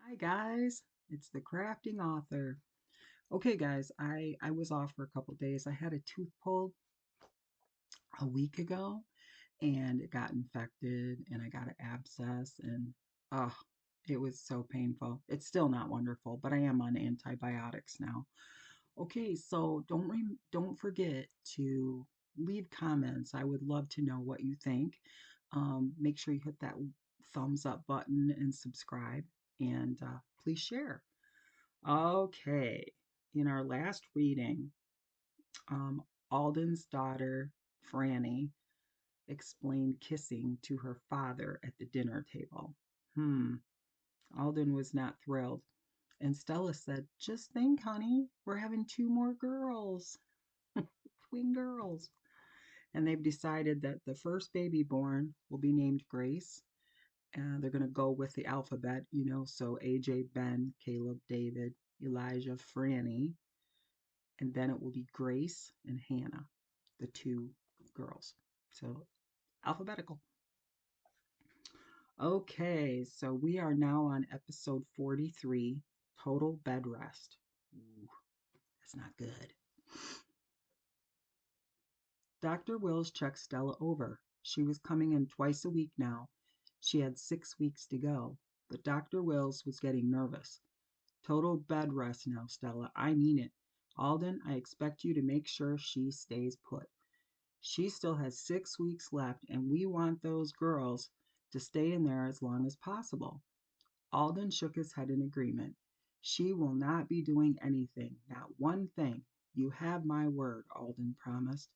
Hi guys, it's the crafting author. Okay guys, I was off for a couple days. I had a tooth pulled a week ago and it got infected and I got an abscess and oh, it was so painful. It's still not wonderful, but I am on antibiotics now. Okay, so don't forget to leave comments. I would love to know what you think. Make sure you hit that thumbs up button and subscribe and please share. Okay, in our last reading, um, Alden's daughter, Franny, explained kissing to her father at the dinner table. Alden was not thrilled. And Stella said, "Just think, honey, we're having two more girls, twin girls." And they've decided that the first baby born will be named Grace. And they're going to go with the alphabet, so AJ, Ben, Caleb, David, Elijah, Franny, and then it will be Grace and Hannah, the two girls. So alphabetical. Okay, so we are now on episode 43, Total Bed Rest. Ooh, that's not good. Dr. Wills checked Stella over. She was coming in twice a week now. She had 6 weeks to go, but Dr. Wills was getting nervous. Total bed rest now, Stella. I mean it. Alden, I expect you to make sure she stays put. She still has 6 weeks left, and we want those girls to stay in there as long as possible. Alden shook his head in agreement. She will not be doing anything, not one thing. You have my word, Alden promised.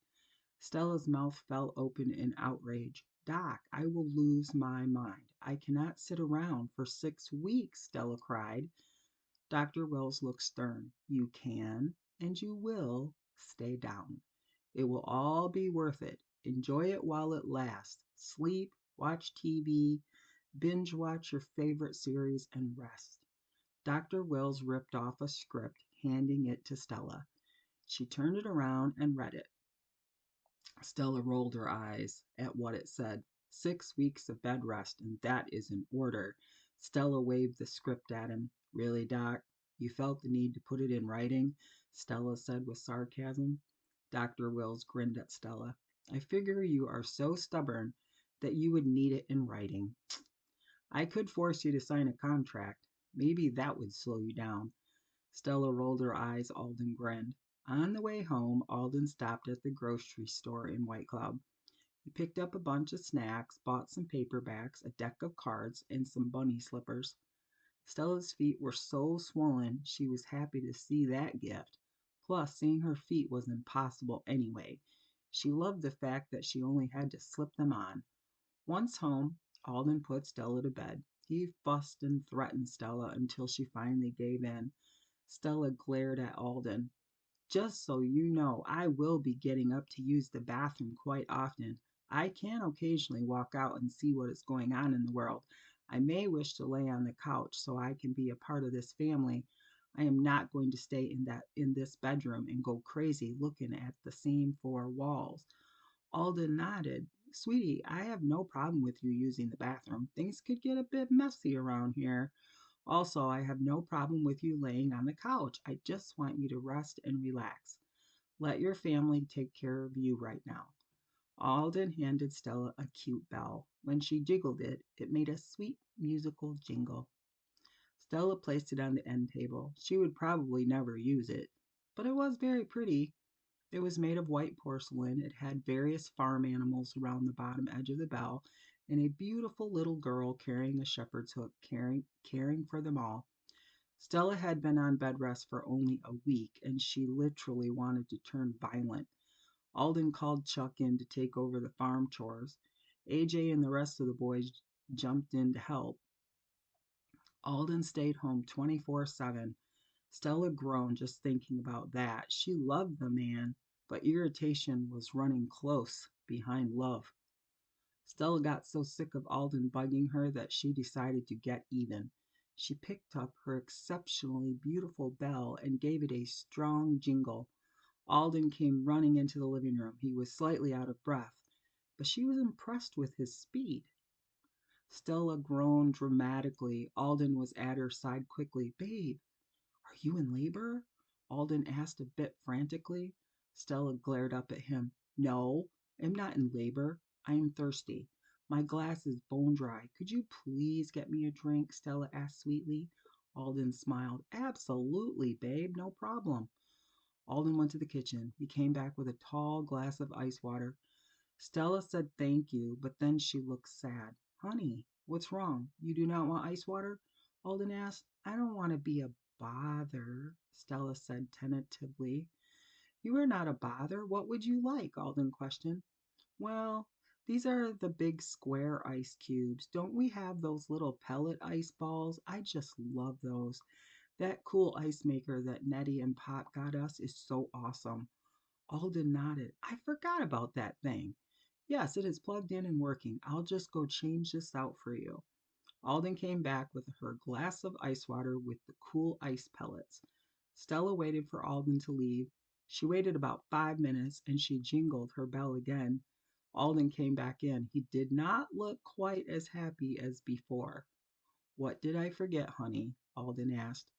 Stella's mouth fell open in outrage. Doc, I will lose my mind. I cannot sit around for 6 weeks, Stella cried. Dr. Wells looked stern. You can and you will stay down. It will all be worth it. Enjoy it while it lasts. Sleep, watch TV, binge watch your favorite series, and rest. Dr. Wells ripped off a script, handing it to Stella. She turned it around and read it. Stella rolled her eyes at what it said. 6 weeks of bed rest, and that is an order. Stella waved the script at him. Really, Doc? You felt the need to put it in writing? Stella said with sarcasm. Dr. Wills grinned at Stella. I figure you are so stubborn that you would need it in writing. I could force you to sign a contract. Maybe that would slow you down. Stella rolled her eyes. Alden grinned. On the way home, Alden stopped at the grocery store in White Cloud. He picked up a bunch of snacks, bought some paperbacks, a deck of cards, and some bunny slippers. Stella's feet were so swollen she was happy to see that gift. Plus, seeing her feet was impossible anyway. She loved the fact that she only had to slip them on. Once home, Alden put Stella to bed. He fussed and threatened Stella until she finally gave in. Stella glared at Alden. Just so you know, I will be getting up to use the bathroom quite often. I can occasionally walk out and see what is going on in the world. I may wish to lay on the couch so I can be a part of this family. I am not going to stay in this bedroom and go crazy looking at the same four walls. Alden nodded. Sweetie, I have no problem with you using the bathroom. Things could get a bit messy around here. Also, I have no problem with you laying on the couch. I just want you to rest and relax. Let your family take care of you right now. Alden handed Stella a cute bell. When she jiggled it, it made a sweet musical jingle. Stella placed it on the end table. She would probably never use it, but it was very pretty. It was made of white porcelain. It had various farm animals around the bottom edge of the bell, and a beautiful little girl carrying a shepherd's hook, caring for them all. Stella had been on bed rest for only a week, and she literally wanted to turn violent. Alden called Chuck in to take over the farm chores. AJ and the rest of the boys jumped in to help. Alden stayed home 24/7. Stella groaned just thinking about that. She loved the man, but irritation was running close behind love. Stella got so sick of Alden bugging her that she decided to get even. She picked up her exceptionally beautiful bell and gave it a strong jingle. Alden came running into the living room. He was slightly out of breath, but she was impressed with his speed. Stella groaned dramatically. Alden was at her side quickly. Babe, are you in labor? Alden asked a bit frantically. Stella glared up at him. No, I'm not in labor. I am thirsty. My glass is bone dry. Could you please get me a drink? Stella asked sweetly. Alden smiled. Absolutely, babe, no problem. Alden went to the kitchen. He came back with a tall glass of ice water. Stella said thank you, but then she looked sad. Honey, what's wrong? You do not want ice water? Alden asked. I don't want to be a bother, Stella said tentatively. You are not a bother. What would you like? Alden questioned. Well, these are the big square ice cubes. Don't we have those little pellet ice balls? I just love those. That cool ice maker that Nettie and Pop got us is so awesome. Alden nodded. I forgot about that thing. Yes, it is plugged in and working. I'll just go change this out for you. Alden came back with her glass of ice water with the cool ice pellets. Stella waited for Alden to leave. She waited about 5 minutes and she jingled her bell again. Alden came back in. He did not look quite as happy as before. What did I forget, honey? Alden asked.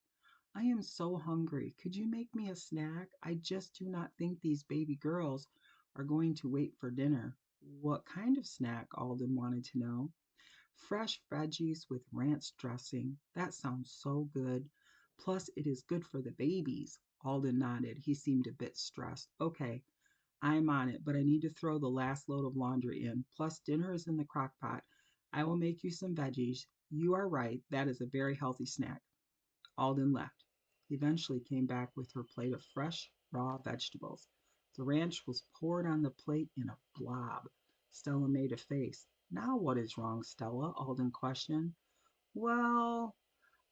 I am so hungry. Could you make me a snack? I just do not think these baby girls are going to wait for dinner. What kind of snack? Alden wanted to know. Fresh veggies with ranch dressing. That sounds so good. Plus, it is good for the babies. Alden nodded. He seemed a bit stressed. Okay, I'm on it, but I need to throw the last load of laundry in. Plus, dinner is in the crock pot. I will make you some veggies. You are right. That is a very healthy snack. Alden left. He eventually came back with her plate of fresh, raw vegetables. The ranch was poured on the plate in a blob. Stella made a face. Now what is wrong, Stella? Alden questioned. Well,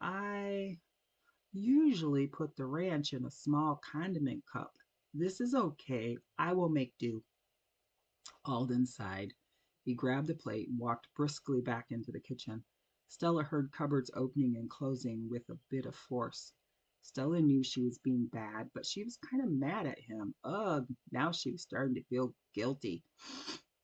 I usually put the ranch in a small condiment cup. This is okay. I will make do. Alden sighed. He grabbed the plate and walked briskly back into the kitchen. Stella heard cupboards opening and closing with a bit of force. Stella knew she was being bad, but she was kind of mad at him. Ugh, now she was starting to feel guilty.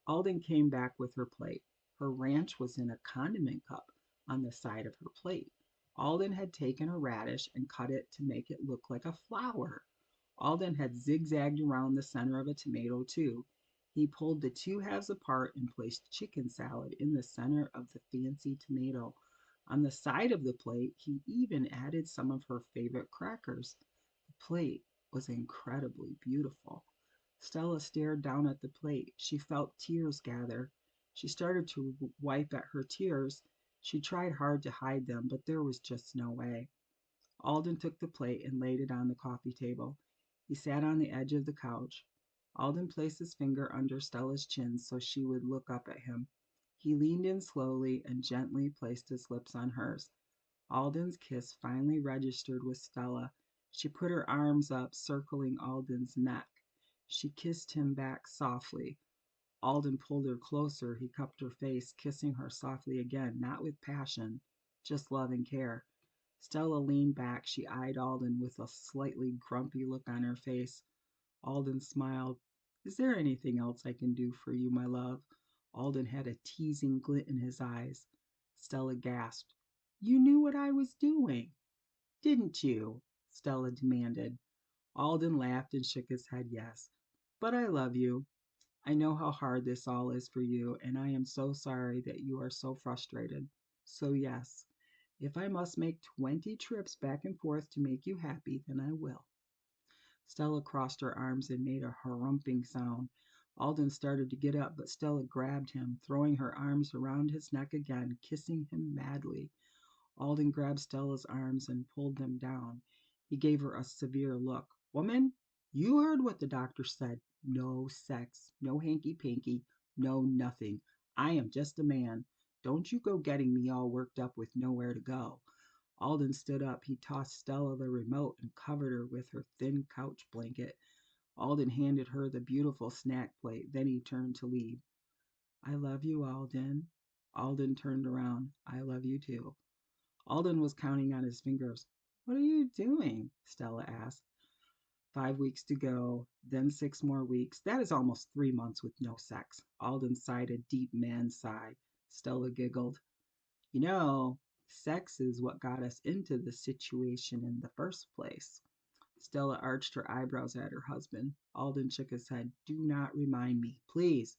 Alden came back with her plate. Her ranch was in a condiment cup on the side of her plate. Alden had taken a radish and cut it to make it look like a flower. Alden had zigzagged around the center of a tomato, too. He pulled the two halves apart and placed chicken salad in the center of the fancy tomato. On the side of the plate, he even added some of her favorite crackers. The plate was incredibly beautiful. Stella stared down at the plate. She felt tears gather. She started to wipe at her tears. She tried hard to hide them, but there was just no way. Alden took the plate and laid it on the coffee table. He sat on the edge of the couch. Alden placed his finger under Stella's chin so she would look up at him. He leaned in slowly and gently placed his lips on hers. Alden's kiss finally registered with Stella. She put her arms up, circling Alden's neck. She kissed him back softly. Alden pulled her closer. He cupped her face, kissing her softly again, not with passion, just love and care. Stella leaned back. She eyed Alden with a slightly grumpy look on her face. Alden smiled. Is there anything else I can do for you, my love? Alden had a teasing glint in his eyes. Stella gasped. You knew what I was doing, didn't you? Stella demanded. Alden laughed and shook his head yes. But I love you. I know how hard this all is for you, and I am so sorry that you are so frustrated. So, yes, if I must make 20 trips back and forth to make you happy, then I will. Stella crossed her arms and made a harumping sound. Alden started to get up, but Stella grabbed him, throwing her arms around his neck again, kissing him madly. Alden grabbed Stella's arms and pulled them down. He gave her a severe look. Woman, you heard what the doctor said. No sex, no hanky-panky, no nothing. I am just a man. Don't you go getting me all worked up with nowhere to go. Alden stood up. He tossed Stella the remote and covered her with her thin couch blanket. Alden handed her the beautiful snack plate. Then he turned to leave. I love you, Alden. Alden turned around. I love you too. Alden was counting on his fingers. What are you doing? Stella asked. 5 weeks to go, then 6 more weeks. That is almost 3 months with no sex. Alden sighed a deep man sigh. Stella giggled. You know, sex is what got us into this situation in the first place. Stella arched her eyebrows at her husband. Alden shook his head. Do not remind me. Please,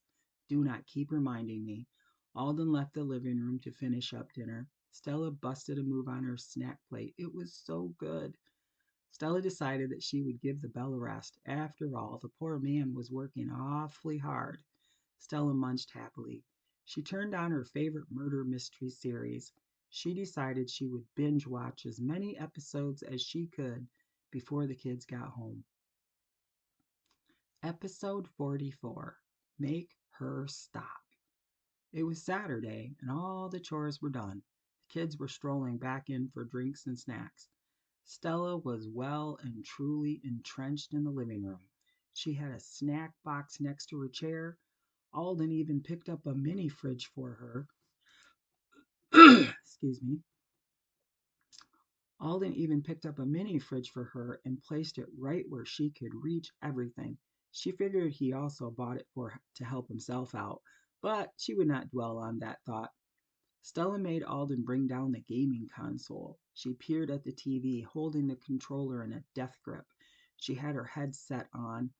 do not keep reminding me. Alden left the living room to finish up dinner. Stella busted a move on her snack plate. It was so good. Stella decided that she would give the bell a rest. After all, the poor man was working awfully hard. Stella munched happily. She turned on her favorite murder mystery series. She decided she would binge watch as many episodes as she could before the kids got home. Episode 44. Make Her Stop. It was Saturday, and all the chores were done. The kids were strolling back in for drinks and snacks. Stella was well and truly entrenched in the living room. She had a snack box next to her chair. Alden even picked up a mini fridge for her. Excuse me. Alden even picked up a mini fridge for her and placed it right where she could reach everything. She figured he also bought it for to help himself out, but she would not dwell on that thought. Stella made Alden bring down the gaming console. She peered at the TV, holding the controller in a death grip. She had her headset on,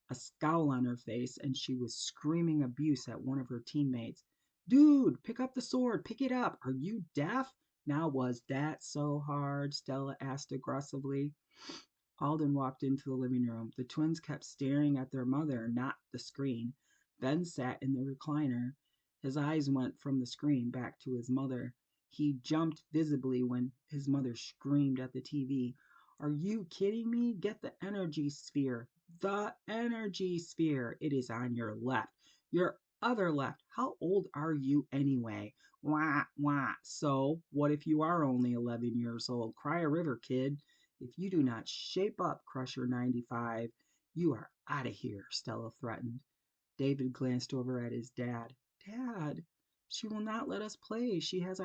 a scowl on her face, and she was screaming abuse at one of her teammates. Dude, pick up the sword, pick it up. Are you deaf? Now, was that so hard? Stella asked aggressively. Alden walked into the living room. The twins kept staring at their mother, not the screen. Ben sat in the recliner. His eyes went from the screen back to his mother. He jumped visibly when his mother screamed at the TV. Are you kidding me? Get the energy sphere. The energy sphere. It is on your left. Your other left. How old are you anyway? Wah, wah. So, what if you are only 11 years old? Cry a river, kid. If you do not shape up, Crusher 95, you are out of here, Stella threatened. David glanced over at his dad. Dad, she will not let us play. She has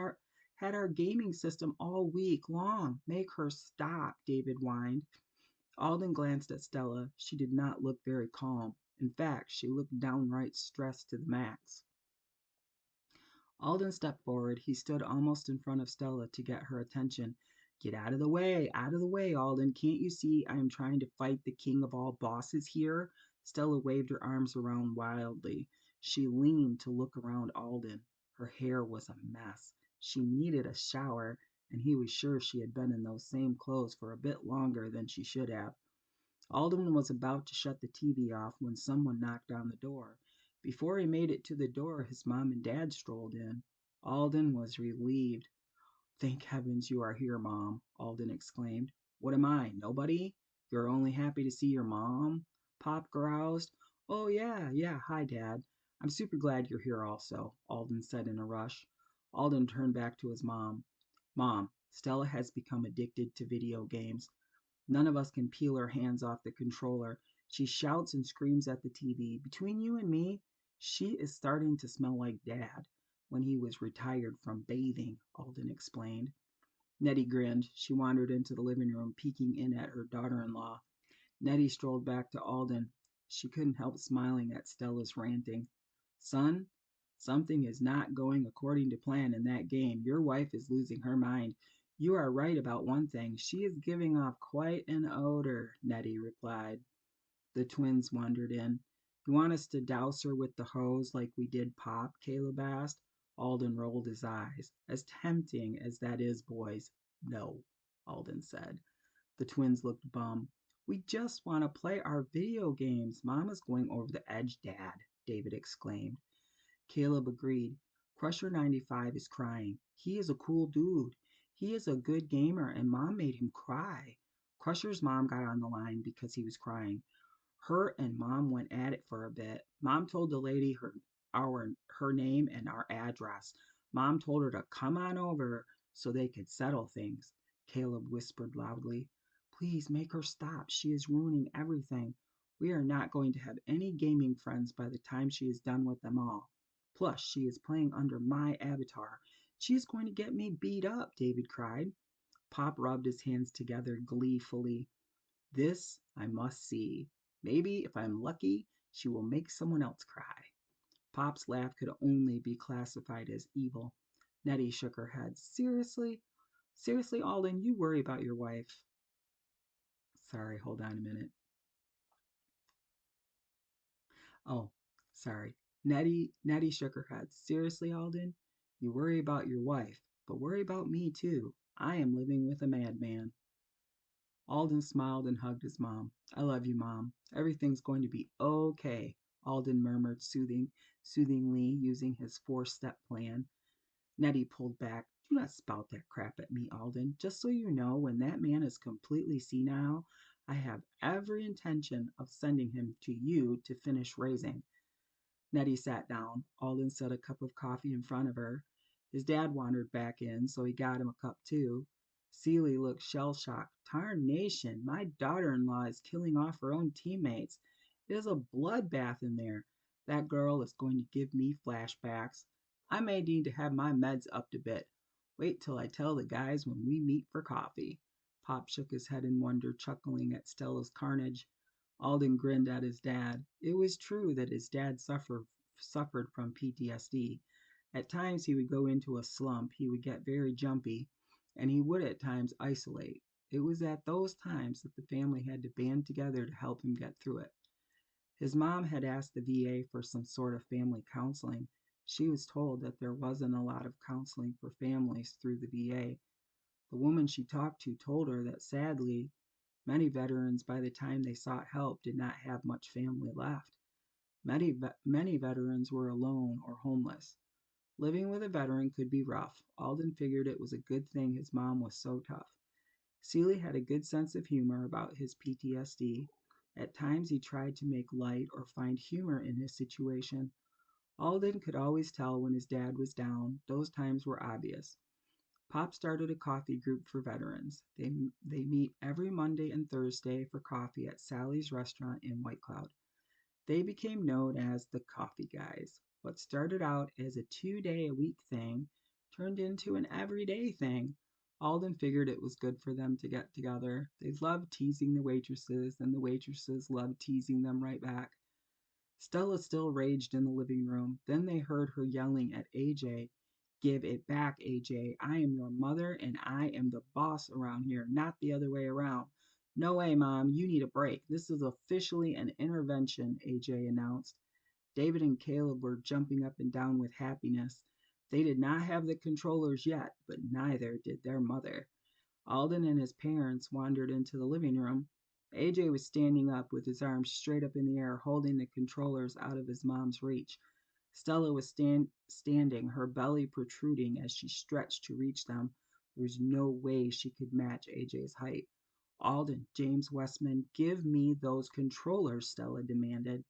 had our gaming system all week long. Make her stop, David whined. Alden glanced at Stella. She did not look very calm. In fact, she looked downright stressed to the max. Alden stepped forward. He stood almost in front of Stella to get her attention. Get out of the way, Alden. Can't you see I am trying to fight the king of all bosses here? Stella waved her arms around wildly. She leaned to look around Alden. Her hair was a mess. She needed a shower, and he was sure she had been in those same clothes for a bit longer than she should have. Alden was about to shut the TV off when someone knocked on the door. Before he made it to the door, his mom and dad strolled in. Alden was relieved. Thank heavens you are here, Mom, Alden exclaimed. What am I, nobody? You're only happy to see your mom? Pop groused. Oh, yeah, hi, Dad. I'm super glad you're here also, Alden said in a rush. Alden turned back to his mom. Mom, Stella has become addicted to video games. None of us can peel her hands off the controller. She shouts and screams at the TV. Between you and me, she is starting to smell like Dad when he was retired from bathing, Alden explained. Nettie grinned. She wandered into the living room, peeking in at her daughter-in-law. Nettie strolled back to Alden. She couldn't help smiling at Stella's ranting. Son, something is not going according to plan in that game. Your wife is losing her mind. You are right about one thing. She is giving off quite an odor, Nettie replied. The twins wandered in. You want us to douse her with the hose like we did Pop? Caleb asked. Alden rolled his eyes. As tempting as that is, boys. No, Alden said. The twins looked bummed. We just want to play our video games. Mama's going over the edge, Dad, David exclaimed. Caleb agreed. Crusher 95 is crying. He is a cool dude. He is a good gamer, and Mom made him cry. Crusher's mom got on the line because he was crying. Her and Mom went at it for a bit. Mom told the lady her name and our address. Mom told her to come on over so they could settle things. Caleb whispered loudly. Please make her stop. She is ruining everything. We are not going to have any gaming friends by the time she is done with them all. Plus, she is playing under my avatar. She is going to get me beat up, David cried. Pop rubbed his hands together gleefully. This I must see. Maybe, if I'm lucky, she will make someone else cry. Pop's laugh could only be classified as evil. Nettie shook her head. Seriously? Seriously, Alden, you worry about your wife. Sorry, hold on a minute. Oh, sorry. Nettie shook her head. Seriously, Alden? You worry about your wife, but worry about me too. I am living with a madman. Alden smiled and hugged his mom. I love you, Mom. Everything's going to be okay, Alden murmured soothingly, using his four-step plan. Nettie pulled back. Do not spout that crap at me, Alden. Just so you know, when that man is completely senile, I have every intention of sending him to you to finish raising. Nettie sat down. Alden set a cup of coffee in front of her. His dad wandered back in, so he got him a cup too. Celie looked shell-shocked. Tarnation, my daughter-in-law is killing off her own teammates. It is a bloodbath in there. That girl is going to give me flashbacks. I may need to have my meds upped a bit. Wait till I tell the guys when we meet for coffee. Pop shook his head in wonder, chuckling at Stella's carnage. Alden grinned at his dad. It was true that his dad suffered from PTSD. At times he would go into a slump, he would get very jumpy, and he would at times isolate. It was at those times that the family had to band together to help him get through it. His mom had asked the VA for some sort of family counseling. She was told that there wasn't a lot of counseling for families through the VA. The woman she talked to told her that sadly, many veterans, by the time they sought help, did not have much family left. Many veterans were alone or homeless. Living with a veteran could be rough. Alden figured it was a good thing his mom was so tough. Seeley had a good sense of humor about his PTSD. At times he tried to make light or find humor in his situation. Alden could always tell when his dad was down. Those times were obvious. Pop started a coffee group for veterans. They meet every Monday and Thursday for coffee at Sally's restaurant in White Cloud. They became known as the Coffee Guys. What started out as a 2-day-a-week thing turned into an everyday thing. Alden figured it was good for them to get together. They loved teasing the waitresses, and the waitresses loved teasing them right back. Stella still raged in the living room. Then they heard her yelling at AJ. Give it back, AJ. I am your mother and I am the boss around here, not the other way around. No way, Mom. You need a break. This is officially an intervention, AJ announced. David and Caleb were jumping up and down with happiness. They did not have the controllers yet, but neither did their mother. Alden and his parents wandered into the living room. AJ was standing up with his arms straight up in the air, holding the controllers out of his mom's reach. Stella was standing, her belly protruding as she stretched to reach them. There was no way she could match AJ's height. Alden, James Westman, give me those controllers, Stella demanded.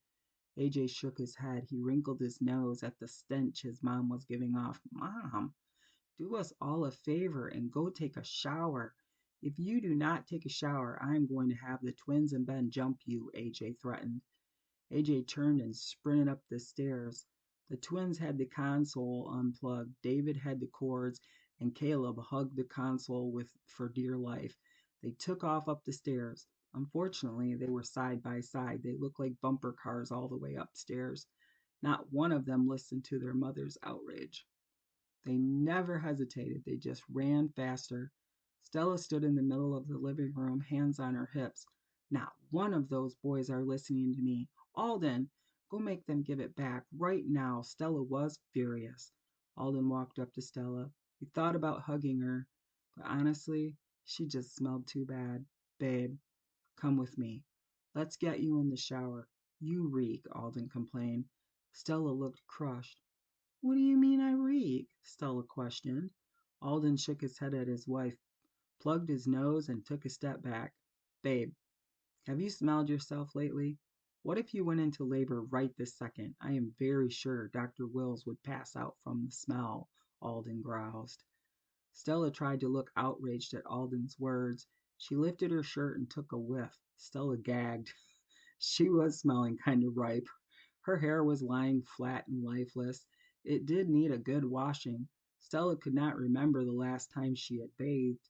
AJ shook his head. He wrinkled his nose at the stench his mom was giving off. Mom, do us all a favor and go take a shower. If you do not take a shower, I'm going to have the twins and Ben jump you, AJ threatened. AJ turned and sprinted up the stairs. The twins had the console unplugged, David had the cords, and Caleb hugged the console for dear life. They took off up the stairs. Unfortunately, they were side by side. They looked like bumper cars all the way upstairs. Not one of them listened to their mother's outrage. They never hesitated. They just ran faster. Stella stood in the middle of the living room, hands on her hips. Not one of those boys are listening to me. Alden, go make them give it back right now. Stella was furious. Alden walked up to Stella. He thought about hugging her, but honestly, she just smelled too bad. Babe, come with me. Let's get you in the shower. You reek, Alden complained. Stella looked crushed. What do you mean I reek? Stella questioned. Alden shook his head at his wife, plugged his nose, and took a step back. Babe, have you smelled yourself lately? What if you went into labor right this second? I am very sure Dr. Wills would pass out from the smell, Alden groused. Stella tried to look outraged at Alden's words. She lifted her shirt and took a whiff. Stella gagged. She was smelling kind of ripe. Her hair was lying flat and lifeless. It did need a good washing. Stella could not remember the last time she had bathed.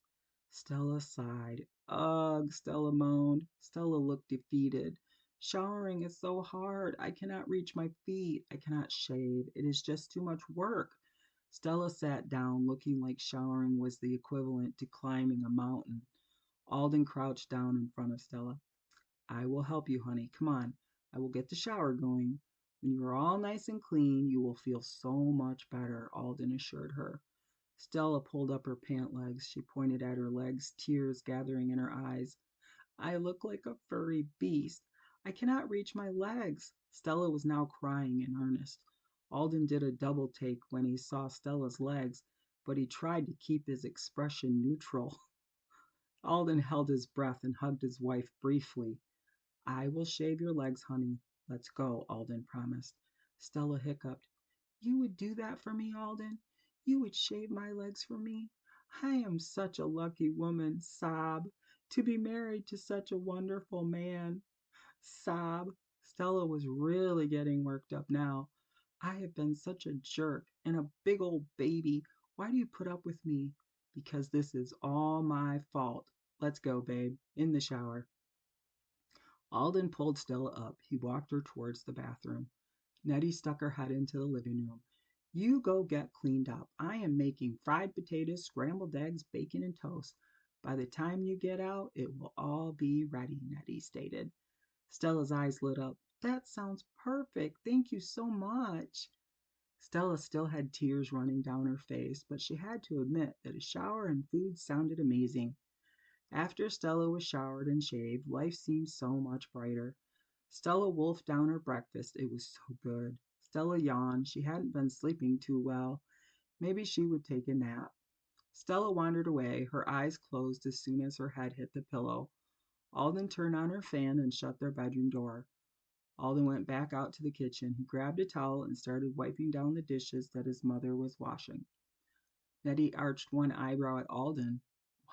Stella sighed. Ugh, Stella moaned. Stella looked defeated. Showering is so hard. I cannot reach my feet. I cannot shave. It is just too much work. Stella sat down, looking like showering was the equivalent to climbing a mountain. Alden crouched down in front of Stella. I will help you, honey. Come on. I will get the shower going. When you are all nice and clean, you will feel so much better, Alden assured her. Stella pulled up her pant legs. She pointed at her legs, tears gathering in her eyes. I look like a furry beast. I cannot reach my legs. Stella was now crying in earnest. Alden did a double take when he saw Stella's legs, but he tried to keep his expression neutral. Alden held his breath and hugged his wife briefly. I will shave your legs, honey. Let's go, Alden promised. Stella hiccuped. You would do that for me, Alden? You would shave my legs for me? I am such a lucky woman, sob, to be married to such a wonderful man. Sob. Stella was really getting worked up now. I have been such a jerk and a big old baby. Why do you put up with me? Because this is all my fault. Let's go, babe. In the shower. Alden pulled Stella up. He walked her towards the bathroom. Nettie stuck her head into the living room. You go get cleaned up. I am making fried potatoes, scrambled eggs, bacon, and toast. By the time you get out, it will all be ready, Nettie stated. Stella's eyes lit up. That sounds perfect. Thank you so much. Stella still had tears running down her face, but she had to admit that a shower and food sounded amazing. After Stella was showered and shaved, life seemed so much brighter. Stella wolfed down her breakfast. It was so good. Stella yawned. She hadn't been sleeping too well. Maybe she would take a nap. Stella wandered away. Her eyes closed as soon as her head hit the pillow. Alden turned on her fan and shut their bedroom door. Alden went back out to the kitchen. He grabbed a towel and started wiping down the dishes that his mother was washing. Nettie arched one eyebrow at Alden.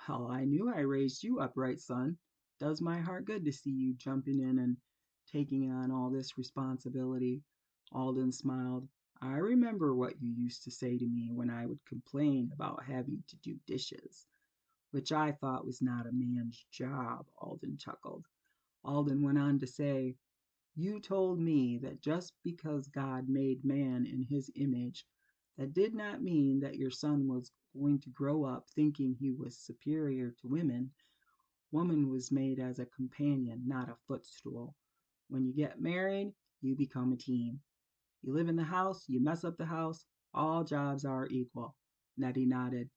Well, I knew I raised you upright, son. Does my heart good to see you jumping in and taking on all this responsibility. Alden smiled. I remember what you used to say to me when I would complain about having to do dishes, which I thought was not a man's job, Alden chuckled. Alden went on to say, you told me that just because God made man in his image, that did not mean that your son was going to grow up thinking he was superior to women. Woman was made as a companion, not a footstool. When you get married, you become a team. You live in the house, you mess up the house, all jobs are equal. Nettie nodded.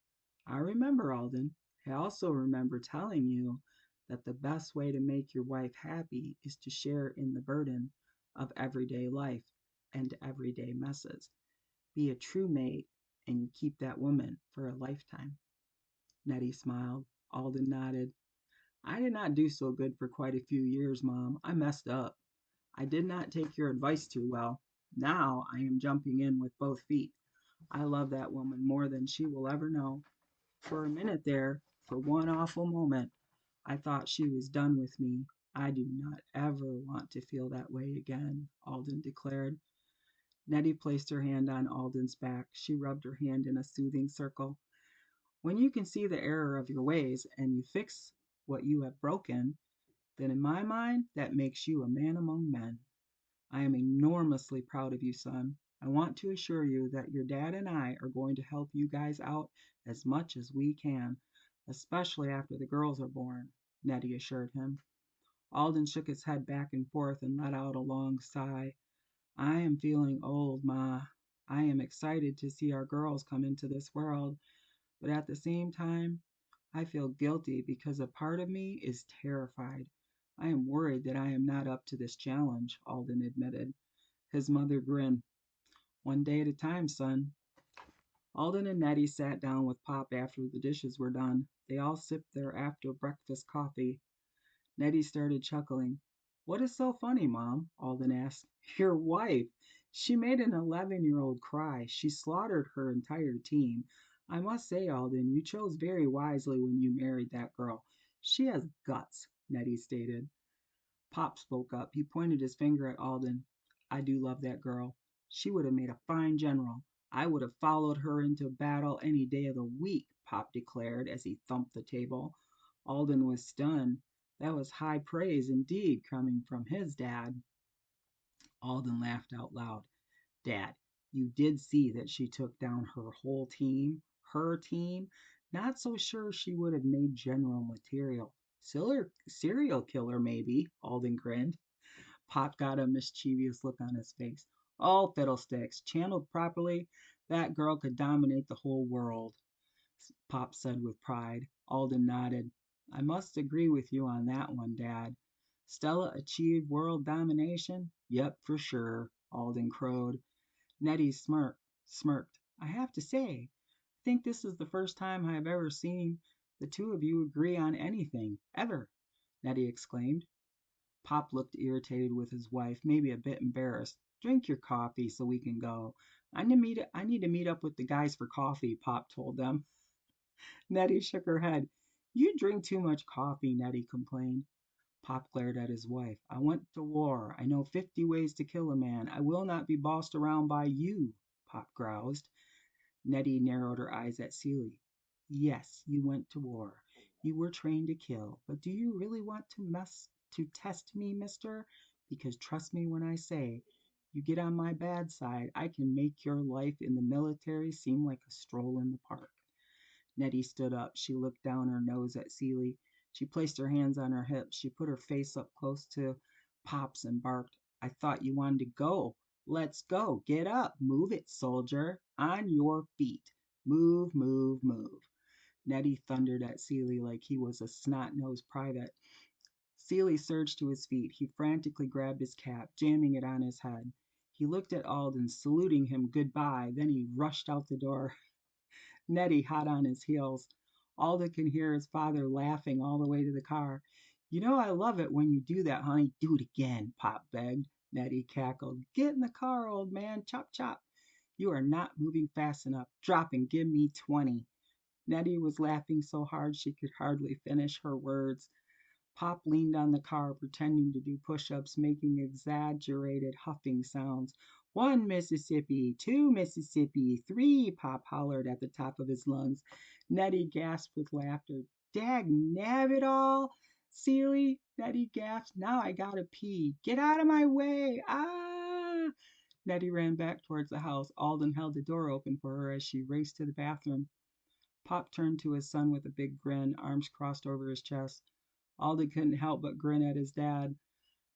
I remember, Alden. I also remember telling you that the best way to make your wife happy is to share in the burden of everyday life and everyday messes. Be a true mate, and you keep that woman for a lifetime. Nettie smiled. Alden nodded. I did not do so good for quite a few years, Mom. I messed up. I did not take your advice too well. Now I am jumping in with both feet. I love that woman more than she will ever know. For a minute there, for one awful moment, I thought she was done with me. I do not ever want to feel that way again, Alden declared. Nettie placed her hand on Alden's back. She rubbed her hand in a soothing circle. When you can see the error of your ways and you fix what you have broken, then in my mind, that makes you a man among men. I am enormously proud of you, son. I want to assure you that your dad and I are going to help you guys out as much as we can, especially after the girls are born, Nettie assured him. Alden shook his head back and forth and let out a long sigh. I am feeling old, Ma. I am excited to see our girls come into this world, but at the same time, I feel guilty because a part of me is terrified. I am worried that I am not up to this challenge, Alden admitted. His mother grinned. One day at a time, son. Alden and Nettie sat down with Pop after the dishes were done. They all sipped their after breakfast coffee. Nettie started chuckling. What is so funny, Mom? Alden asked. Your wife. She made an 11-year-old cry. She slaughtered her entire team. I must say, Alden, you chose very wisely when you married that girl. She has guts, Nettie stated. Pop spoke up. He pointed his finger at Alden. I do love that girl. She would have made a fine general. I would have followed her into battle any day of the week, Pop declared as he thumped the table. Alden was stunned. That was high praise indeed coming from his dad. Alden laughed out loud. Dad, You did see that she took down her whole team, her team. Not so sure she would have made general material. Serial killer, maybe, Alden grinned. Pop got a mischievous look on his face. Oh, fiddlesticks. Channeled properly, that girl could dominate the whole world, Pop said with pride. Alden nodded. I must agree with you on that one, Dad. Stella achieved world domination? Yep, for sure, Alden crowed. Nettie smirked. I have to say, I think this is the first time I have ever seen the two of you agree on anything, ever, Nettie exclaimed. Pop looked irritated with his wife, maybe a bit embarrassed. Drink your coffee so we can go. I need to meet up with the guys for coffee, Pop told them. Nettie shook her head. You drink too much coffee, Nettie complained. Pop glared at his wife. I went to war. I know 50 ways to kill a man. I will not be bossed around by you, Pop groused. Nettie narrowed her eyes at Celie. Yes, you went to war. You were trained to kill. But do you really want to test me, mister? Because trust me when I say, you get on my bad side, I can make your life in the military seem like a stroll in the park. Nettie stood up. She looked down her nose at Celie. She placed her hands on her hips. She put her face up close to Pop's and barked, I thought you wanted to go. Let's go. Get up. Move it, soldier. On your feet. Move, move, move. Nettie thundered at Celie like he was a snot-nosed private. Celie surged to his feet. He frantically grabbed his cap, jamming it on his head. He looked at Alden, saluting him goodbye. Then he rushed out the door. Nettie hot on his heels. Alden could hear his father laughing all the way to the car. You know I love it when you do that, honey. Do it again, Pop begged. Nettie cackled. Get in the car, old man. Chop, chop. You are not moving fast enough. Drop and give me 20. Nettie was laughing so hard she could hardly finish her words. Pop leaned on the car, pretending to do push ups, making exaggerated huffing sounds. 1 Mississippi, 2 Mississippi, 3, Pop hollered at the top of his lungs. Nettie gasped with laughter. Dag nabbit all! Celie, Nettie gasped. Now I gotta pee. Get out of my way! Ah! Nettie ran back towards the house. Alden held the door open for her as she raced to the bathroom. Pop turned to his son with a big grin, arms crossed over his chest. Alden couldn't help but grin at his dad.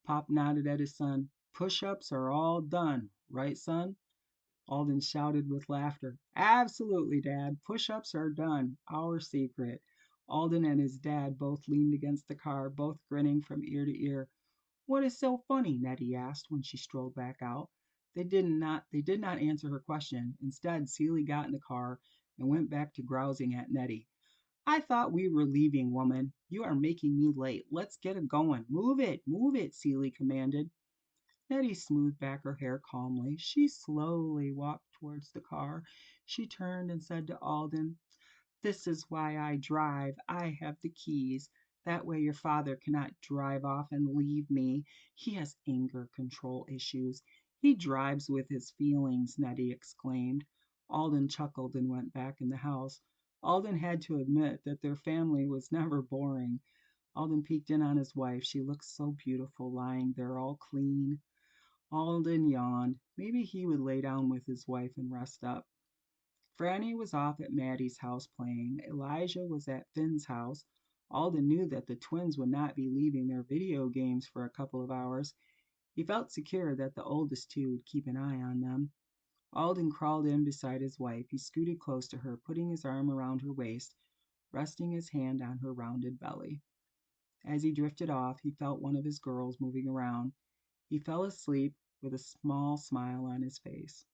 Pop nodded at his son. Push-ups are all done, right, son? Alden shouted with laughter. Absolutely, Dad. Push-ups are done. Our secret. Alden and his dad both leaned against the car, both grinning from ear to ear. What is so funny? Nettie asked when she strolled back out. They did not answer her question. Instead, Celie got in the car and went back to grousing at Nettie. I thought we were leaving, woman. You are making me late. Let's get it going. Move it, Celie commanded. Nettie smoothed back her hair calmly. She slowly walked towards the car. She turned and said to Alden, this is why I drive. I have the keys. That way your father cannot drive off and leave me. He has anger control issues. He drives with his feelings, Nettie exclaimed. Alden chuckled and went back in the house. Alden had to admit that their family was never boring. Alden peeked in on his wife. She looked so beautiful lying there all clean. Alden yawned. Maybe he would lay down with his wife and rest up. Franny was off at Maddie's house playing. Elijah was at Finn's house. Alden knew that the twins would not be leaving their video games for a couple of hours. He felt secure that the oldest two would keep an eye on them. Alden crawled in beside his wife. He scooted close to her, putting his arm around her waist, resting his hand on her rounded belly. As he drifted off, he felt one of his girls moving around. He fell asleep with a small smile on his face.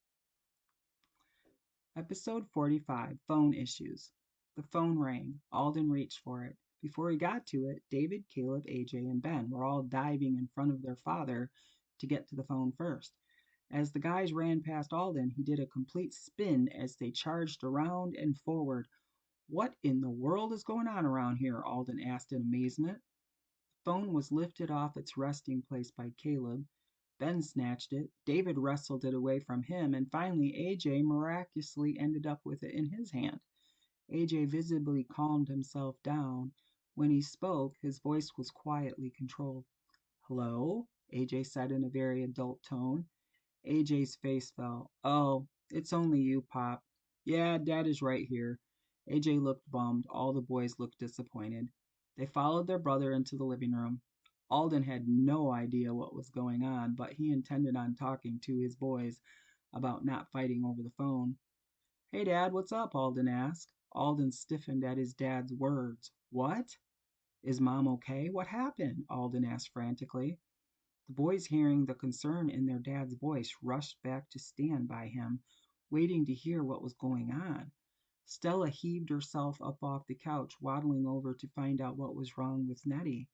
Episode 45, Phone Issues. The phone rang. Alden reached for it. Before he got to it, David, Caleb, AJ, and Ben were all diving in front of their father to get to the phone first. As the guys ran past Alden, he did a complete spin as they charged around and forward. What in the world is going on around here? Alden asked in amazement. The phone was lifted off its resting place by Caleb. Ben snatched it. David wrestled it away from him, and finally AJ miraculously ended up with it in his hand. AJ visibly calmed himself down. When he spoke, his voice was quietly controlled. Hello? AJ said in a very adult tone. AJ's face fell. Oh, it's only you, Pop. Yeah, Dad is right here. AJ looked bummed. All the boys looked disappointed. They followed their brother into the living room. Alden had no idea what was going on, but he intended on talking to his boys about not fighting over the phone. Hey, Dad, what's up? Alden asked. Alden stiffened at his dad's words. What? Is Mom okay? What happened? Alden asked frantically. The boys, hearing the concern in their dad's voice, rushed back to stand by him, waiting to hear what was going on. Stella heaved herself up off the couch, waddling over to find out what was wrong with Nettie.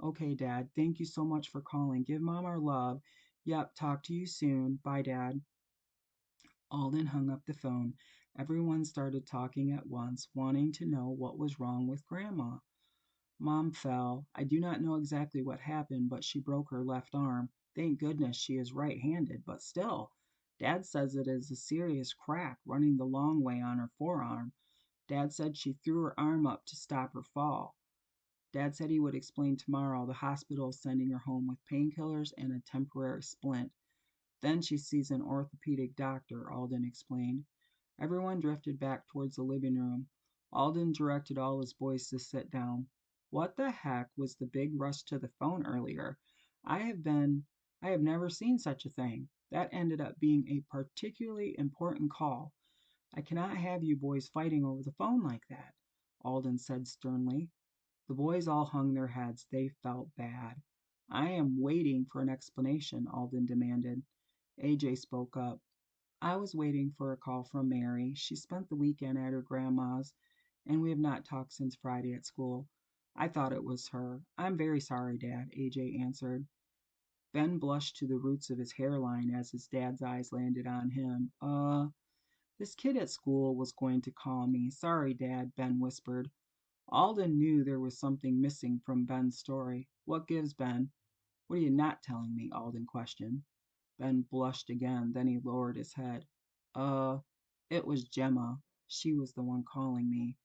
Okay, Dad, thank you so much for calling. Give Mom our love. Yep, talk to you soon. Bye, Dad. Alden hung up the phone. Everyone started talking at once, wanting to know what was wrong with Grandma. Mom fell. I do not know exactly what happened, but she broke her left arm. Thank goodness she is right-handed, but still. Dad says it is a serious crack running the long way on her forearm. Dad said she threw her arm up to stop her fall. Dad said he would explain tomorrow. The hospital is sending her home with painkillers and a temporary splint. Then she sees an orthopedic doctor, Alden explained. Everyone drifted back towards the living room. Alden directed all his boys to sit down. What the heck was the big rush to the phone earlier? I have been I have never seen such a thing. That ended up being a particularly important call. I cannot have you boys fighting over the phone like that, Alden said sternly. The boys all hung their heads. They felt bad. I am waiting for an explanation, Alden demanded. AJ spoke up. I was waiting for a call from Mary. She spent the weekend at her grandma's, and we have not talked since Friday at school. I thought it was her. I'm very sorry, Dad, AJ answered. Ben blushed to the roots of his hairline as his dad's eyes landed on him. This kid at school was going to call me. Sorry, Dad, Ben whispered. Alden knew there was something missing from Ben's story. What gives, Ben? What are you not telling me? Alden questioned. Ben blushed again, then he lowered his head. Uh, it was Gemma. She was the one calling me.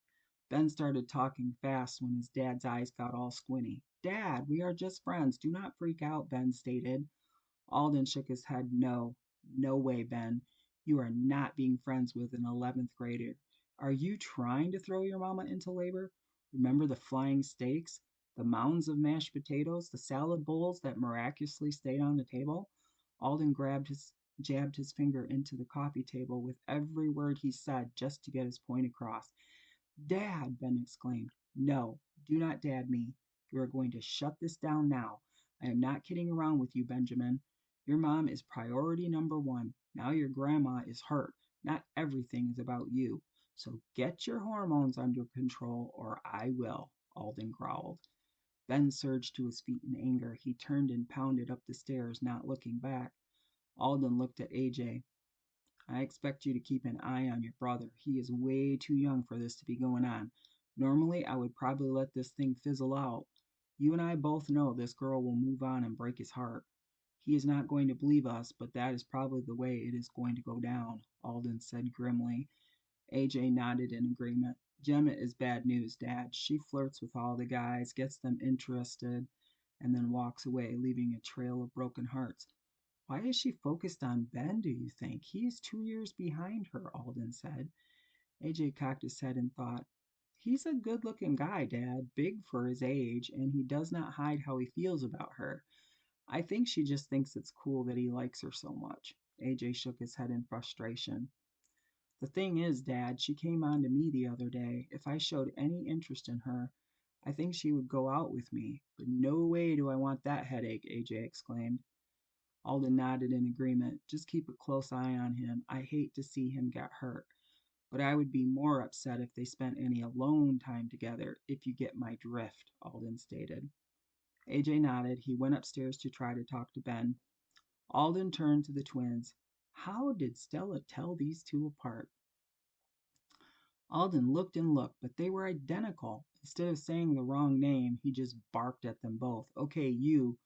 Ben started talking fast when his dad's eyes got all squinty. Dad, we are just friends. Do not freak out, Ben stated. Alden shook his head. No, no way, Ben. You are not being friends with an 11th grader. Are you trying to throw your mama into labor? Remember the flying steaks, the mounds of mashed potatoes, the salad bowls that miraculously stayed on the table? Alden jabbed his finger into the coffee table with every word he said just to get his point across. Dad, Ben exclaimed. No, do not dad me. You are going to shut this down now. I am not kidding around with you, Benjamin. Your mom is priority number one. Now your grandma is hurt. Not everything is about you. So get your hormones under control or I will, Alden growled. Ben surged to his feet in anger. He turned and pounded up the stairs, not looking back. Alden looked at AJ. I expect you to keep an eye on your brother. He is way too young for this to be going on. Normally, I would probably let this thing fizzle out. You and I both know this girl will move on and break his heart. He is not going to believe us, but that is probably the way it is going to go down, Alden said grimly. AJ nodded in agreement. Gemma is bad news, Dad. She flirts with all the guys, gets them interested, and then walks away, leaving a trail of broken hearts. Why is she focused on Ben, do you think? He is 2 years behind her, Alden said. AJ cocked his head and thought, he's a good looking guy, Dad, big for his age, and he does not hide how he feels about her. I think she just thinks it's cool that he likes her so much. AJ shook his head in frustration. The thing is, Dad, she came on to me the other day. If I showed any interest in her, I think she would go out with me. But no way do I want that headache, AJ exclaimed. Alden nodded in agreement. Just keep a close eye on him. I hate to see him get hurt. But I would be more upset if they spent any alone time together, if you get my drift, Alden stated. AJ nodded. He went upstairs to try to talk to Ben. Alden turned to the twins. How did Stella tell these two apart? Alden looked and looked, but they were identical. Instead of saying the wrong name, he just barked at them both. Okay, you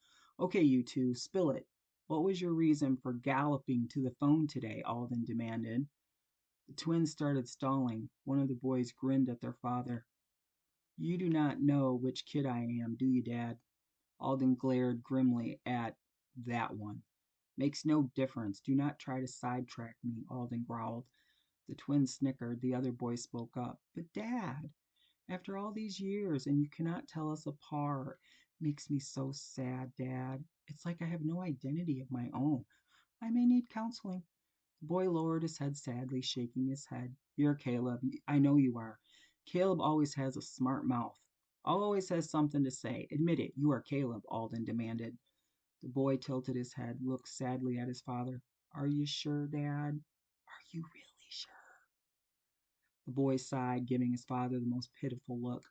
two, spill it. What was your reason for galloping to the phone today? Alden demanded. The twins started stalling. One of the boys grinned at their father. You do not know which kid I am, do you, Dad? Alden glared grimly at that one. Makes no difference. Do not try to sidetrack me, Alden growled. The twins snickered. The other boy spoke up. But, Dad, after all these years, and you cannot tell us apart. Makes me so sad, Dad. It's like I have no identity of my own. I may need counseling. The boy lowered his head sadly, shaking his head. You're Caleb. I know you are. Caleb always has a smart mouth. Always has something to say. Admit it, you are Caleb, Alden demanded. The boy tilted his head, looked sadly at his father. Are you sure, Dad? Are you really sure? The boy sighed, giving his father the most pitiful look.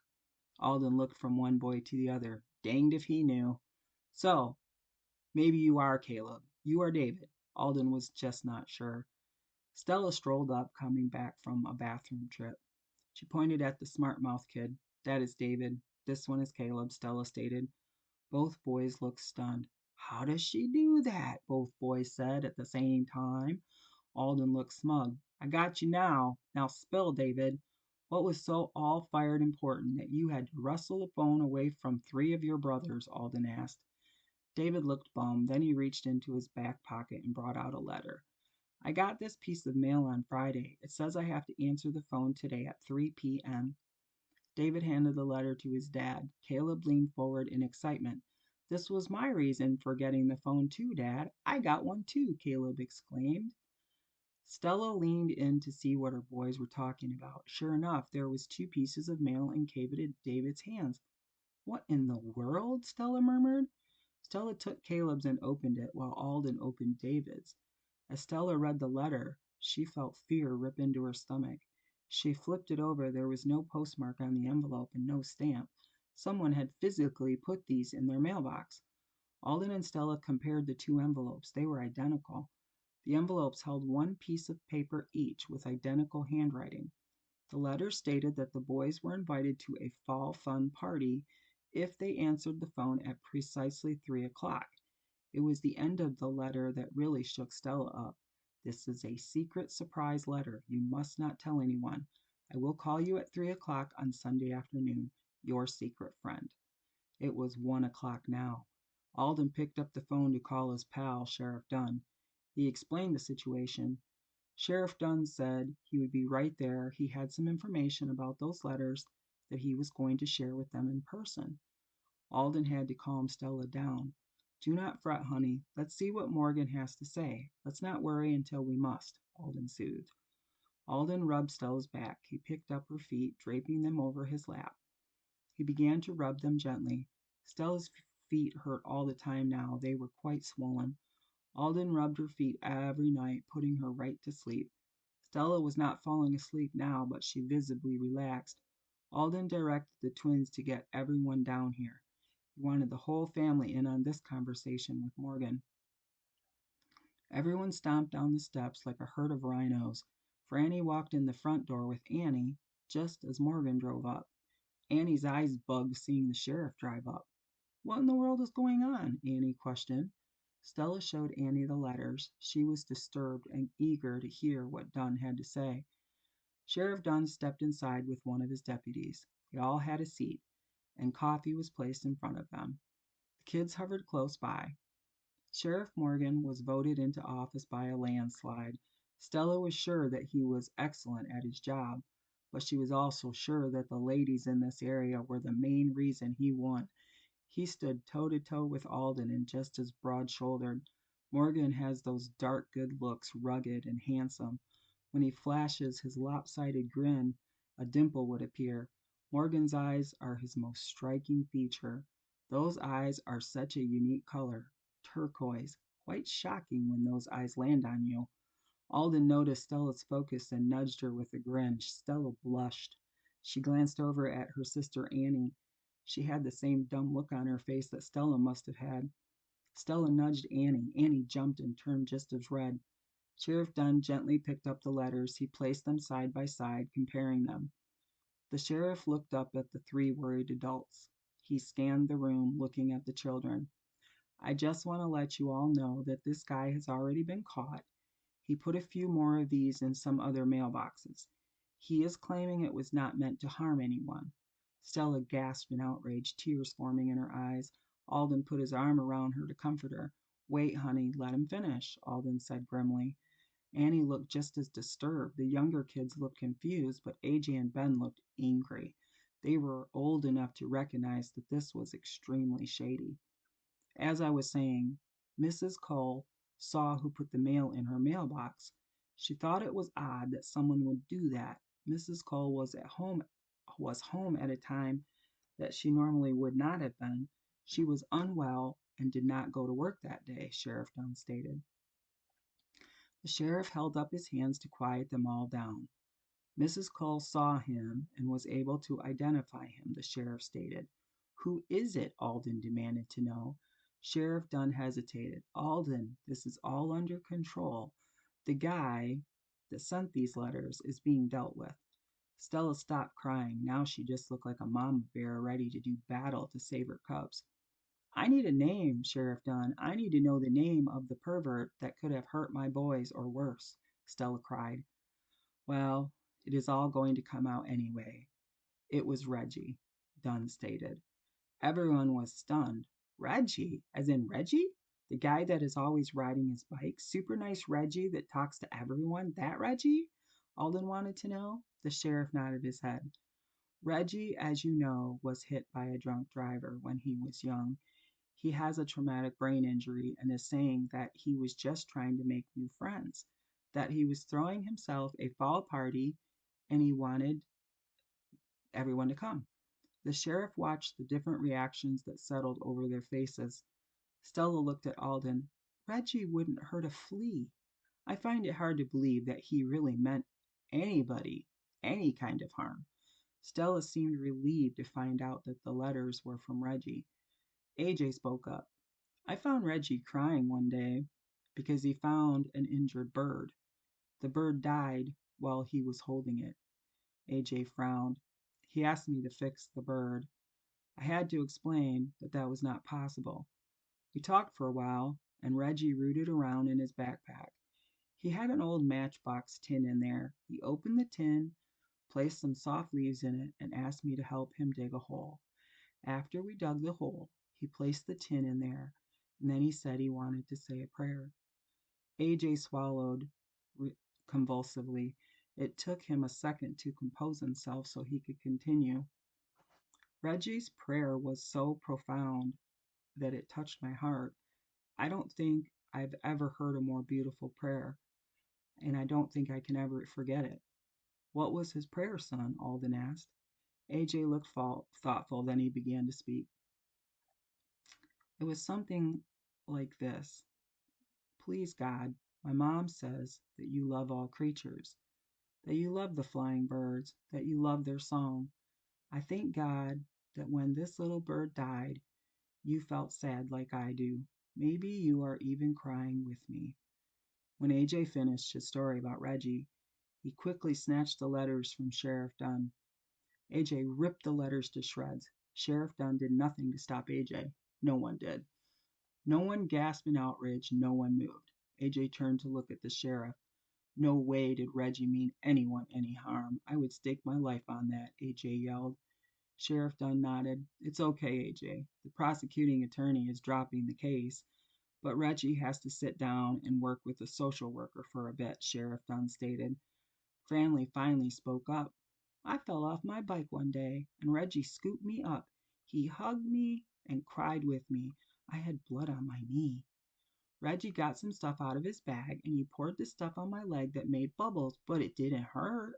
Alden looked from one boy to the other. Danged if he knew. So, maybe you are Caleb. You are David. Alden was just not sure. Stella strolled up, coming back from a bathroom trip. She pointed at the smart mouth kid. That is David. This one is Caleb, Stella stated. Both boys looked stunned. How does she do that? Both boys said at the same time. Alden looked smug. I got you now. Now spill, David. What was so all fired important that you had to wrestle the phone away from three of your brothers? Alden asked. David looked bummed. Then he reached into his back pocket and brought out a letter. I got this piece of mail on Friday. It says I have to answer the phone today at 3 p.m. David handed the letter to his dad. Caleb leaned forward in excitement. This was my reason for getting the phone too, Dad. I got one too, Caleb exclaimed. Stella leaned in to see what her boys were talking about. Sure enough, there was two pieces of mail in David's hands. What in the world? Stella murmured. Stella took Caleb's and opened it, while Alden opened David's. As Stella read the letter, she felt fear rip into her stomach. She flipped it over. There was no postmark on the envelope and no stamp. Someone had physically put these in their mailbox. Alden and Stella compared the two envelopes. They were identical. The envelopes held one piece of paper each with identical handwriting. The letter stated that the boys were invited to a fall fun party if they answered the phone at precisely 3 o'clock. It was the end of the letter that really shook Stella up. This is a secret surprise letter. You must not tell anyone. I will call you at 3 o'clock on Sunday afternoon. Your secret friend. It was 1 o'clock now. Alden picked up the phone to call his pal, Sheriff Dunn. He explained the situation. Sheriff Dunn said he would be right there. He had some information about those letters that he was going to share with them in person. Alden had to calm Stella down. Do not fret, honey. Let's see what Morgan has to say. Let's not worry until we must, Alden soothed. Alden rubbed Stella's back. He picked up her feet, draping them over his lap. He began to rub them gently. Stella's feet hurt all the time now. They were quite swollen. Alden rubbed her feet every night, putting her right to sleep. Stella was not falling asleep now, but she visibly relaxed. Alden directed the twins to get everyone down here. He wanted the whole family in on this conversation with Morgan. Everyone stomped down the steps like a herd of rhinos. Franny walked in the front door with Annie just as Morgan drove up. Annie's eyes bugged seeing the sheriff drive up. What in the world is going on? Annie questioned. Stella showed Annie the letters. She was disturbed and eager to hear what Dunn had to say. Sheriff Dunn stepped inside with one of his deputies. They all had a seat, and coffee was placed in front of them. The kids hovered close by. Sheriff Morgan was voted into office by a landslide. Stella was sure that he was excellent at his job, but she was also sure that the ladies in this area were the main reason he won. He stood toe to toe with Alden and just as broad shouldered. Morgan has those dark good looks, rugged and handsome. When he flashes his lopsided grin, a dimple would appear. Morgan's eyes are his most striking feature. Those eyes are such a unique color, turquoise, quite shocking when those eyes land on you. Alden noticed Stella's focus and nudged her with a grin. Stella blushed. She glanced over at her sister Annie. She had the same dumb look on her face that Stella must have had. Stella nudged Annie. Annie jumped and turned just as red. Sheriff Dunn gently picked up the letters. He placed them side by side, comparing them. The sheriff looked up at the three worried adults. He scanned the room, looking at the children. I just want to let you all know that this guy has already been caught. He put a few more of these in some other mailboxes. He is claiming it was not meant to harm anyone. Stella gasped in outrage, tears forming in her eyes. Alden put his arm around her to comfort her. Wait, honey, let him finish, Alden said grimly. Annie looked just as disturbed. The younger kids looked confused, but AJ and Ben looked angry. They were old enough to recognize that this was extremely shady. As I was saying, Mrs. Cole saw who put the mail in her mailbox. She thought it was odd that someone would do that. Mrs. Cole was home at a time that she normally would not have been. She was unwell and did not go to work that day, Sheriff Dunn stated. The sheriff held up his hands to quiet them all down. Mrs. Cole saw him and was able to identify him, the sheriff stated. Who is it? Alden demanded to know. Sheriff Dunn hesitated. Alden, this is all under control. The guy that sent these letters is being dealt with. Stella stopped crying. Now she just looked like a mama bear ready to do battle to save her cubs. I need a name, Sheriff Dunn. I need to know the name of the pervert that could have hurt my boys or worse, Stella cried. Well, it is all going to come out anyway. It was Reggie, Dunn stated. Everyone was stunned. Reggie? As in Reggie? The guy that is always riding his bike? Super nice Reggie that talks to everyone? That Reggie? Alden wanted to know. The sheriff nodded his head. Reggie, as you know, was hit by a drunk driver when he was young. He has a traumatic brain injury and is saying that he was just trying to make new friends, that he was throwing himself a fall party and he wanted everyone to come. The sheriff watched the different reactions that settled over their faces. Stella looked at Alden. Reggie wouldn't hurt a flea. I find it hard to believe that he really meant anybody any kind of harm. Stella seemed relieved to find out that the letters were from Reggie. AJ spoke up. I found Reggie crying one day because he found an injured bird. The bird died while he was holding it. AJ frowned. He asked me to fix the bird. I had to explain that that was not possible. We talked for a while, and Reggie rooted around in his backpack. He had an old matchbox tin in there. He opened the tin, placed some soft leaves in it, and asked me to help him dig a hole. After we dug the hole, he placed the tin in there, and then he said he wanted to say a prayer. AJ swallowed convulsively. It took him a second to compose himself so he could continue. Reggie's prayer was so profound that it touched my heart. I don't think I've ever heard a more beautiful prayer, and I don't think I can ever forget it. What was his prayer, son? Alden asked. AJ looked thoughtful, then he began to speak. It was something like this. Please, God, my mom says that you love all creatures, that you love the flying birds, that you love their song. I thank God that when this little bird died, you felt sad like I do. Maybe you are even crying with me. When AJ finished his story about Reggie, he quickly snatched the letters from Sheriff Dunn. AJ ripped the letters to shreds. Sheriff Dunn did nothing to stop AJ. No one did. No one gasped in outrage. No one moved. AJ turned to look at the sheriff. No way did Reggie mean anyone any harm. I would stake my life on that, AJ yelled. Sheriff Dunn nodded. It's okay, AJ. The prosecuting attorney is dropping the case, but Reggie has to sit down and work with a social worker for a bit, Sheriff Dunn stated. Franley finally spoke up. I fell off my bike one day, and Reggie scooped me up. He hugged me and cried with me. I had blood on my knee. Reggie got some stuff out of his bag, and he poured the stuff on my leg that made bubbles, but it didn't hurt.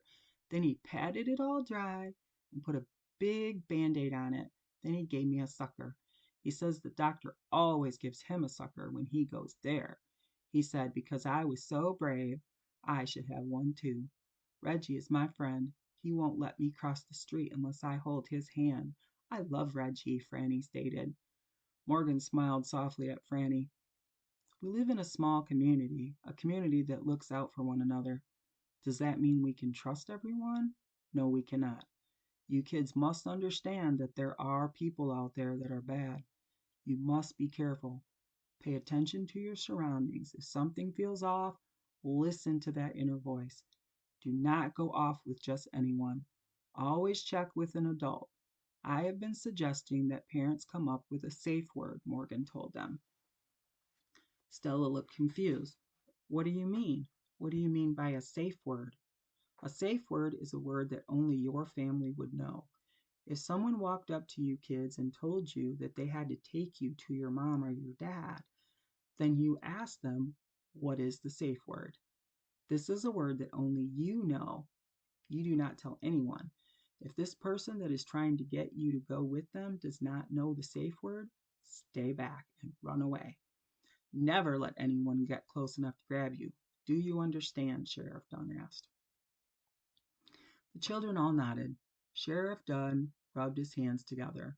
Then he patted it all dry and put a big band-aid on it. Then he gave me a sucker. He says the doctor always gives him a sucker when he goes there. He said because I was so brave, I should have one too. Reggie is my friend. He won't let me cross the street unless I hold his hand. I love Reggie, Franny stated. Morgan smiled softly at Franny. We live in a small community, a community that looks out for one another. Does that mean we can trust everyone? No, we cannot. You kids must understand that there are people out there that are bad. You must be careful. Pay attention to your surroundings. If something feels off, listen to that inner voice. Do not go off with just anyone. Always check with an adult. I have been suggesting that parents come up with a safe word, Morgan told them. Stella looked confused. What do you mean? What do you mean by a safe word? A safe word is a word that only your family would know. If someone walked up to you kids and told you that they had to take you to your mom or your dad, then you ask them, what is the safe word? This is a word that only you know. You do not tell anyone. If this person that is trying to get you to go with them does not know the safe word, stay back and run away. Never let anyone get close enough to grab you. Do you understand? Sheriff Dunn asked. The children all nodded. Sheriff Dunn rubbed his hands together.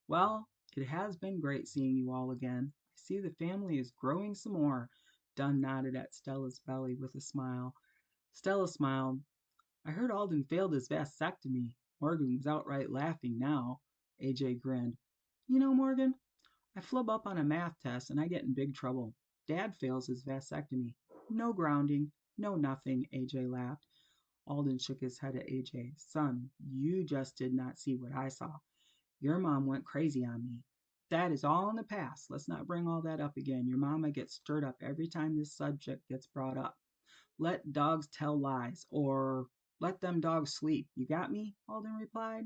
Well, it has been great seeing you all again. I see the family is growing some more. Dunn nodded at Stella's belly with a smile. Stella smiled. I heard Alden failed his vasectomy. Morgan was outright laughing now. AJ grinned. You know, Morgan, I flub up on a math test and I get in big trouble. Dad fails his vasectomy. No grounding, no nothing, AJ laughed. Alden shook his head at AJ. Son, you just did not see what I saw. Your mom went crazy on me. That is all in the past. Let's not bring all that up again. Your mama gets stirred up every time this subject gets brought up. Let dogs tell lies, or let them dogs sleep. You got me? Alden replied.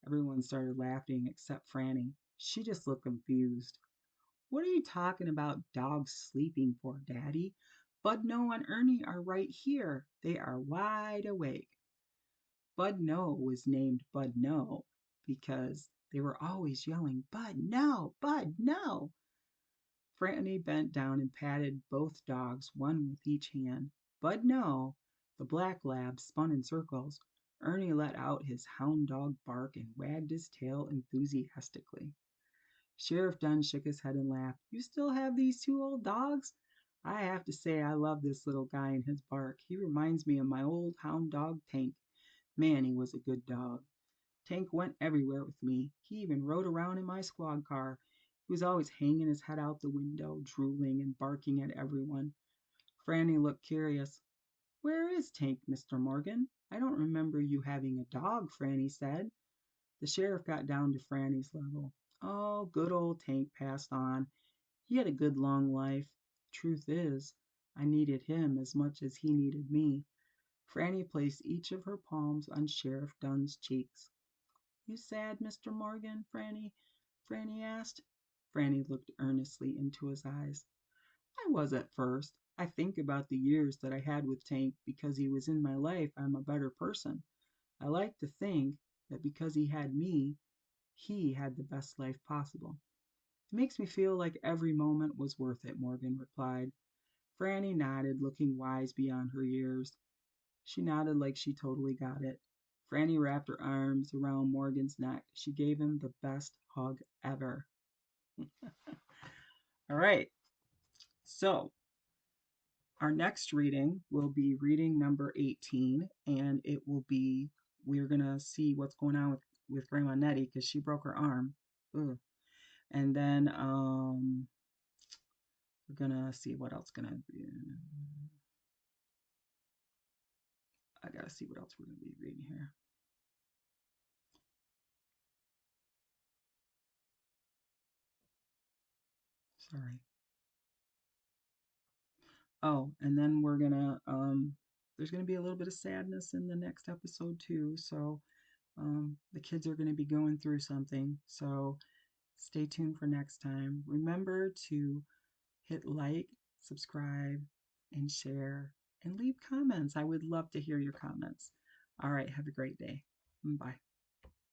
Everyone started laughing except Franny. She just looked confused. What are you talking about dogs sleeping for, Daddy? Bud No and Ernie are right here. They are wide awake. Bud No was named Bud No because they were always yelling, Bud No, Bud No. Franny bent down and patted both dogs, one with each hand. Bud No, the black lab, spun in circles. Ernie let out his hound dog bark and wagged his tail enthusiastically. Sheriff Dunn shook his head and laughed. You still have these two old dogs? I have to say I love this little guy and his bark. He reminds me of my old hound dog Tank. Man, he was a good dog. Tank went everywhere with me. He even rode around in my squad car. He was always hanging his head out the window, drooling and barking at everyone. Franny looked curious. Where is Tank, Mr. Morgan? I don't remember you having a dog, Franny said. The sheriff got down to Franny's level. Oh, good old Tank passed on. He had a good long life. Truth is, I needed him as much as he needed me. Franny placed each of her palms on Sheriff Dunn's cheeks. You sad, Mr. Morgan, Franny asked. Franny looked earnestly into his eyes. I was at first. I think about the years that I had with Tank. Because he was in my life, I'm a better person. I like to think that because he had me, he had the best life possible. It makes me feel like every moment was worth it, Morgan replied. Franny nodded, looking wise beyond her years. She nodded like she totally got it. Franny wrapped her arms around Morgan's neck. She gave him the best hug ever. All right, so our next reading will be reading number 18, and it will be, we're going to see what's going on with Grandma Nettie because she broke her arm. Ugh. And then we're going to see what else going to be. I got to see what else we're going to be reading here. Sorry. Oh, and then we're gonna there's gonna be a little bit of sadness in the next episode too. So the kids are gonna be going through something. So stay tuned for next time. Remember to hit like, subscribe, and share, and leave comments. I would love to hear your comments. All right, have a great day. Bye.